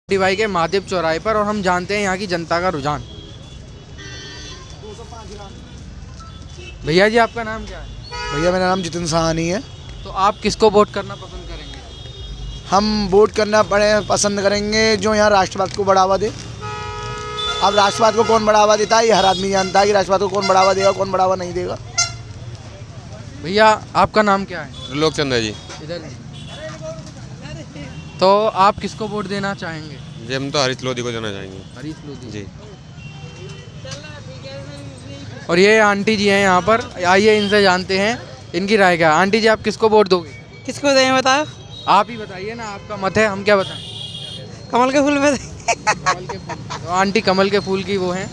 डिवाई के महादेव चौराहे पर और हम जानते हैं यहाँ की जनता का रुझान। भैया जी आपका नाम क्या है? भैया मेरा नाम जितिन साहनी है। तो आप किसको वोट करना पसंद करेंगे? हम वोट करना पसंद करेंगे जो यहाँ राष्ट्रवाद को बढ़ावा दे। अब राष्ट्रवाद को कौन बढ़ावा देता है ये हर आदमी जानता है कि राष्ट्रवाद को कौन बढ़ावा देगा कौन बढ़ावा नहीं देगा। भैया आपका नाम क्या है? लोकचंद्र जी। इधर ही। तो आप किसको वोट देना चाहेंगे? जी हम तो हरीश लोधी को देना चाहेंगे। हरीश लोधी जी। और ये आंटी जी हैं यहाँ पर, आइए इनसे जानते हैं इनकी राय क्या है। आंटी जी आप किसको वोट दोगे? किसको दें बताओ? आप ही बताइए ना, आपका मत है, हम क्या बताएं। कमल के फूल पे कमल के फूल। तो आंटी कमल के फूल की वो हैं।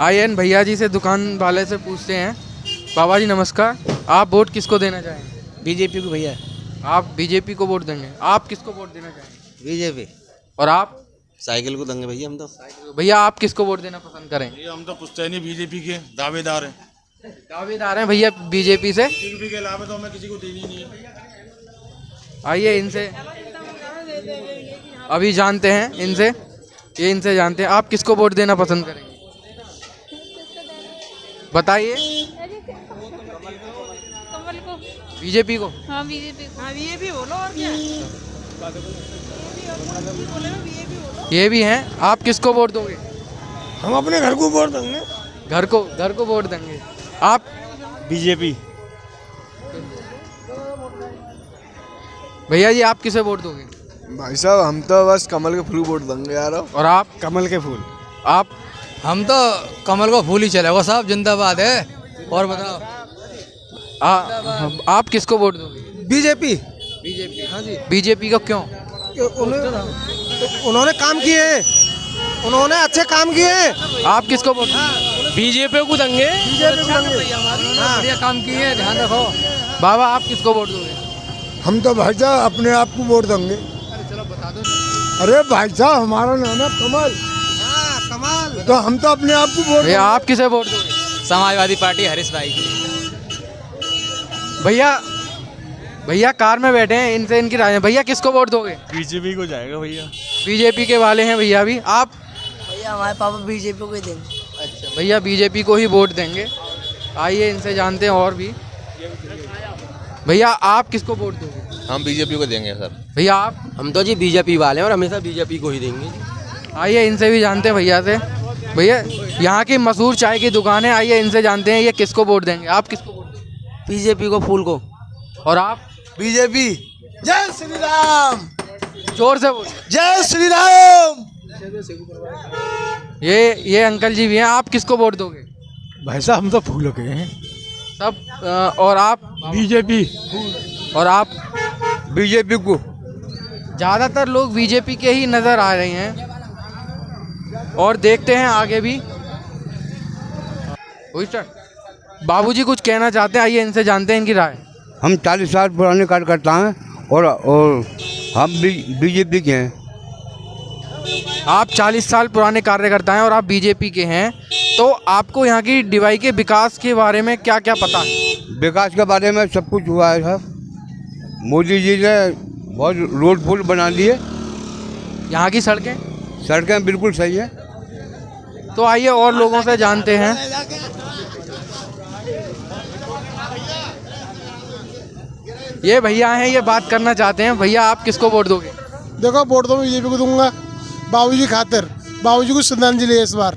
आइए भैया जी से, दुकान वाले से पूछते हैं। बाबा जी नमस्कार, आप वोट किसको देना चाहेंगे? बीजेपी को भैया। आप बीजेपी को वोट देंगे। आप किसको वोट देना चाहेंगे? बीजेपी। और आप? साइकिल को देंगे भैया हम तो। भैया आप किसको वोट देना पसंद करेंगे? हम तो पुश्तैनी बीजेपी के दावेदार हैं। दावेदार हैं भैया बीजेपी से। बीजेपी के अलावा तो हमें किसी को देनी नहीं है। आइए इनसे अभी जानते हैं, इनसे जानते हैं आप किसको वोट देना पसंद करेंगे, बताइए। कमल को। बीजेपी को। हाँ बीजेपी को। हाँ ये भी बोलो और क्या? ये भी हैं। आप किसको वोट दोगे? हम अपने घर को वोट देंगे। घर को वोट देंगे। आप? बीजेपी। भैया जी आप किसे वोट दोगे? भाई साहब हम तो बस कमल के फूल वोट देंगे यार। और आप? कमल के फूल। आप? हम तो कमल को फूल ही चलेगा साहब, जिंदाबाद है। और बताओ आप किसको वोट दोगे? बीजेपी। बीजेपी। हाँ जी। बीजेपी को क्यों? उन्होंने काम किए हैं, उन्होंने अच्छे काम किए हैं। आप किसको वोट दोगे? बीजेपी को देंगे। बढ़िया काम किए, ध्यान रखो। बाबा आप किसको वोट दोगे? हम तो भाई साहब अपने आप को वोट देंगे। चलो बता दो। अरे भाई साहब हमारा नाम है कमल। कमल तो हम तो अपने आप को वोट। भैया आप किसे वोट दोगे? समाजवादी पार्टी हरीश भाई की। भैया कार में बैठे हैं, इनसे इनकी राय है। भैया किसको वोट दोगे? बीजेपी को जाएगा भैया। बीजेपी के वाले हैं भैया भी। आप? भैया हमारे पापा बीजेपी को ही देंगे। अच्छा भैया बीजेपी को ही वोट देंगे। आइए इनसे जानते हैं और भी। भैया आप किसको वोट दोगे? हम बीजेपी को देंगे सर। भैया आप? हम तो जी बीजेपी वाले हैं और हमेशा बीजेपी को ही देंगे। आइए इनसे भी जानते हैं भैया से। भैया यहाँ की मशहूर चाय की दुकान है, आइए इनसे जानते हैं ये किसको वोट देंगे। आप किसको वोट देंगे? बीजेपी को फूल को। और आप? बीजेपी। जय श्री राम। जोर से बोल। जय श्री राम। ये अंकल जी भी हैं। आप किसको वोट दोगे? भाई साहब हम तो फूलों के हैं सब। और आप? बीजेपी। और आप? बीजेपी को। ज़्यादातर लोग बीजेपी के ही नज़र आ रहे हैं और देखते हैं आगे भी। बाबूजी कुछ कहना चाहते हैं, आइए इनसे जानते हैं इनकी राय। हम 40 साल पुराने कार्यकर्ता हैं और हम बीजेपी के हैं। आप 40 साल पुराने कार्यकर्ता हैं और आप बीजेपी के हैं, तो आपको यहाँ की डिवाई के विकास के बारे में क्या क्या पता है? विकास के बारे में सब कुछ हुआ है साहब। मोदी जी ने बहुत रोड पुल बना दिए। यहाँ की सड़कें बिल्कुल सही है। तो आइए और लोगों से जानते हैं। ये भैया हैं, ये बात करना चाहते हैं। भैया आप किसको वोट दोगे? देखो वोट तो मैं बीजेपी को दूंगा, बाबूजी खातिर। बाबूजी को श्रद्धांजलि है इस बार।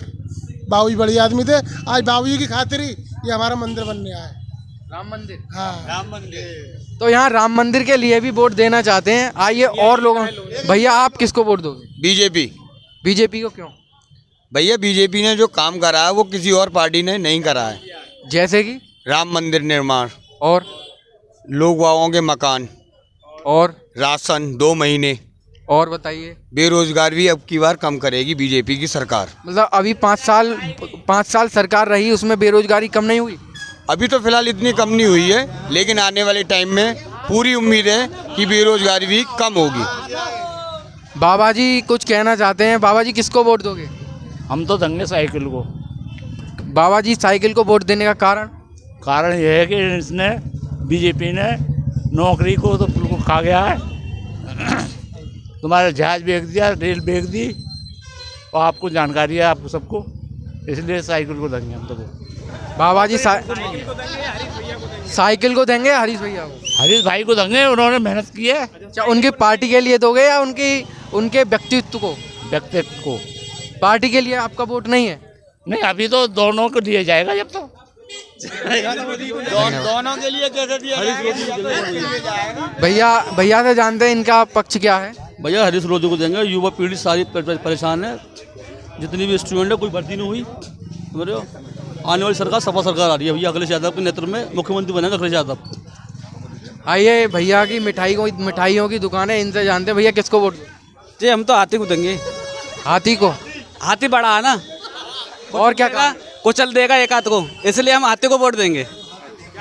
बाबूजी बड़े आदमी थे, आज बाबूजी की खातिर ही ये हमारा मंदिर बनने आया है। राम मंदिर। हाँ राम मंदिर। तो यहाँ राम मंदिर के लिए भी वोट देना चाहते हैं। आइए और लोगों। भैया आप किसको वोट दोगे? बीजेपी। बीजेपी को क्यों? भैया बीजेपी ने जो काम करा है वो किसी और पार्टी ने नहीं करा है। जैसे कि? राम मंदिर निर्माण, और लोग वालों के मकान, और राशन 2 महीने, और बताइए। बेरोजगार भी अब की बार कम करेगी बीजेपी की सरकार। मतलब अभी 5 साल सरकार रही, उसमें बेरोजगारी कम नहीं हुई? अभी तो फिलहाल इतनी कम नहीं हुई है, लेकिन आने वाले टाइम में पूरी उम्मीद है कि बेरोजगारी भी कम होगी। बाबा जी कुछ कहना चाहते हैं। बाबा जी किसको वोट दोगे? हम तो देंगे साइकिल को। बाबा जी साइकिल को वोट देने का कारण? कारण यह है कि इसने बीजेपी ने नौकरी को तो खा गया है तुम्हारा जहाज बेच दिया, रेल बेच दी, और आपको जानकारी है आपको सबको, इसलिए साइकिल को देंगे हम तो। बाबा जी साइकिल को देंगे हरीश भैया को? हरीश भाई को देंगे, उन्होंने मेहनत की है। अच्छा, उनकी पार्टी के लिए दोगे या उनके व्यक्तित्व को? व्यक्तित्व को। पार्टी के लिए आपका वोट नहीं है? नहीं, अभी तो दोनों को दिया जाएगा जब तो। दोनों के लिए कैसे दिया भैया से जानते हैं इनका पक्ष क्या है? भैया हरीश रोजू को देंगे। युवा पीढ़ी सारी परेशान है, जितनी भी स्टूडेंट है कोई भर्ती नहीं हुई, समझ रहे हो। आने वाली सरकार सपा सरकार आ रही है भैया, अखिलेश यादव के नेतृत्व में मुख्यमंत्री बनेगा अखिलेश यादव। आइए, भैया की मिठाइयों की दुकान है, इनसे जानते हैं भैया किसको वोट दो? जी हम तो हाथी को देंगे। हाथी को? हाथी बड़ा है ना, और क्या कहा? कुचल देगा एक हाथ को, इसलिए हम हाथी को वोट देंगे।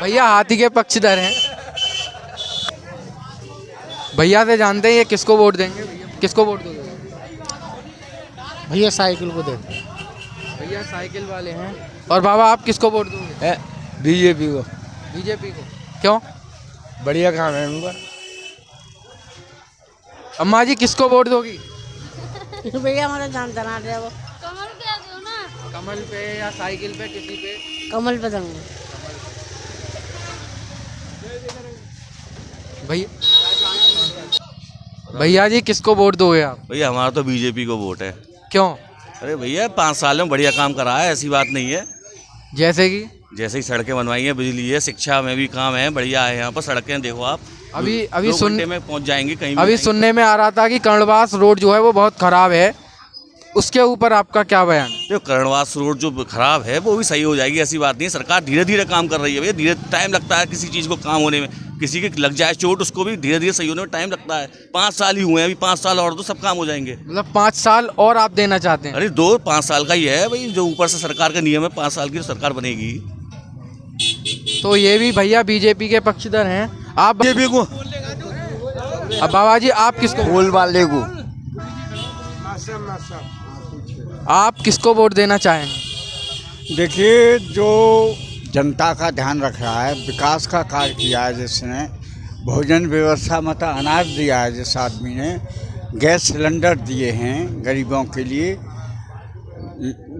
भैया हाथी के पक्षधर हैं। भैया से जानते हैं ये किसको वोट देंगे? किसको वोट दोगे? भैया साइकिल को देते। भैया साइकिल वाले हैं। और बाबा आप किसको वोट दोगे? बीजेपी को। बीजेपी को क्यों? बढ़िया काम है उनका। अम्मा जी किसको वोट दोगी? भैया हमारा जान तना है वो। कमल पे दो ना। कमल पे या साइकिल पे, किसी पे? कमल पे देंगे। भैया जी किसको वोट दोगे आप? भैया हमारा तो बीजेपी को वोट है। क्यों? अरे भैया 5 साल में बढ़िया काम करा है, ऐसी बात नहीं है। जैसे कि? जैसे ही सड़कें बनवाई हैं, बिजली है, शिक्षा में भी काम है, बढ़िया है। यहाँ पर सड़कें देखो आप, अभी 2 घंटे में पहुँच जाएंगे कहीं भी। अभी सुनने में आ रहा था कि कर्णवास रोड जो है वो बहुत खराब है, उसके ऊपर आपका क्या बयान? जो कर्णवास रोड जो खराब है वो भी सही हो जाएगी, ऐसी बात नहीं है। सरकार धीरे धीरे काम कर रही है भैया, धीरे टाइम लगता है किसी चीज़ को काम होने में। किसी के लग जाए चोट, उसको भी धीरे धीरे सही होने में टाइम लगता है। 5 साल ही हुए हैं, अभी 5 साल और तो सब काम हो जाएंगे। मतलब 5 साल और आप देना चाहते हैं? अरे 2-5 साल का ही है भाई, जो ऊपर से सरकार का नियम है, 5 साल की सरकार बनेगी। तो ये भी भैया बीजेपी के पक्षधर हैं। आप बीजेपी को। अब बाबा जी आप किसको? फूल वाले को। आप किसको वोट देना चाहेंगे? देखिए, जो जनता का ध्यान रख रहा है, विकास का कार्य किया है, जिसने भोजन व्यवस्था मतलब अनाज दिया है, जिस आदमी ने गैस सिलेंडर दिए हैं गरीबों के लिए,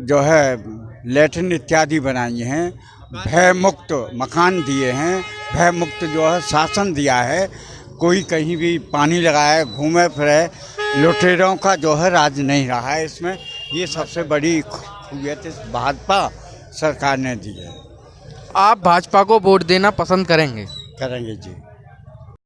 जो है लैट्रिन इत्यादि बनाई हैं, भय मुक्त मकान दिए हैं, भय मुक्त जो है शासन दिया है, कोई कहीं भी पानी लगाए घूमे फिरे, लुटेरों का जो है राज नहीं रहा है इसमें। ये सबसे बड़ी खूबियत इस भाजपा सरकार ने दी है। आप भाजपा को वोट देना पसंद करेंगे? करेंगे जी।